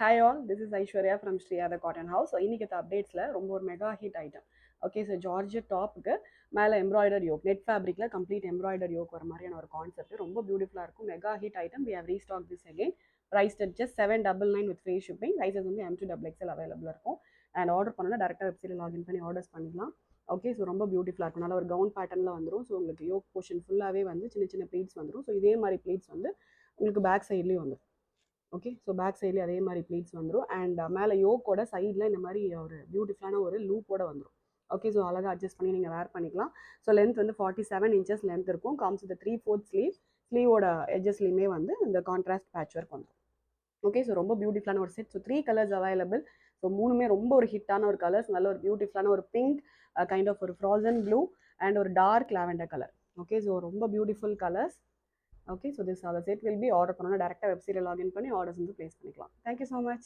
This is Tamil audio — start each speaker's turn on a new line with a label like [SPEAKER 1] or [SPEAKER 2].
[SPEAKER 1] Hi all, this is Aishwarya from Shriya the Cotton House. So, இன்னைக்கு அப்டேட்ஸ்ல ரொம்ப ஒரு mega hit item. Okay, so georgette டாப்புக்கு மேலே எம்ப்ராய்டர் யோக், நெட் ஃபேப்ரிக்ல கம்ப்ளீட் எம்ப்ராய்டர் யோக் வர மாதிரியான ஒரு கான்செப்ட் ரொம்ப பியூட்டிஃபுல்லாக இருக்கும். Mega hit item. We have restocked this again. Priced at just 799 with free shipping. Sizes வந்து M2XXL அவைலபிள் இருக்கும். அண்ட் ஆர்டர் பண்ணணும்னா டேரெக்டாக வெப்சைட்டில் லாகின் பண்ணி ஆர்டர்ஸ் பண்ணிக்கலாம். ஓகே, ஸோ ரொம்ப பியூட்டிஃபுல்லாக இருக்கும். நல்ல ஒரு கவுன் பேட்டர்னில் வந்துடும். ஸோ உங்களுக்கு யோக் போர்ஷன் ஃபுல்லாகவே வந்து சின்ன சின்ன ப்ளீட்ஸ் வந்துடும். ஸோ இதே மாதிரி ப்ளீட்ஸ் வந்து உங்களுக்கு பேக் சைட்லேயும் வந்துடும். ஓகே, ஸோ பேக் சைட்லேயே அதே மாதிரி ப்ளீட்ஸ் வந்துடும். அண்ட் மேலே யோக்கோட சைடில் இந்த மாதிரி ஒரு பியூட்டிஃபுல்லான ஒரு லூப்போட வந்துடும். ஓகே, ஸோ அழகாக அட்ஜஸ்ட் பண்ணி நீங்கள் வேர் பண்ணிக்கலாம். ஸோ லென்த் வந்து 47 inches லென்த் இருக்கும். Comes with 3/4 sleeve. ஸ்லீவோட எட்ஜஸ்லையுமே வந்து இந்த கான்ட்ராஸ்ட் பேட்ச் ஒர்க் வந்துடும். ஓகே, ஸோ ரொம்ப பியூட்டிஃபுல்லான ஒரு செட். So 3 colours available. ஸோ மூணுமே ரொம்ப ஒரு ஹிட்டான ஒரு கலர்ஸ். நல்ல ஒரு பியூட்டிஃபுல்லான ஒரு பிங்க், கைண்ட் ஆஃப் ஒரு ஃப்ராசன் ப்ளூ அண்ட் ஒரு dark lavender colour. Okay, so ரொம்ப beautiful colours. Okay, so this set will be order பண்ணனும். டைரக்டா வெப்சைட்ல லாகின் பண்ணி ஆர்டர்ஸ் வந்து பிளேஸ் பண்ணிக்கலாம். Thank you so much.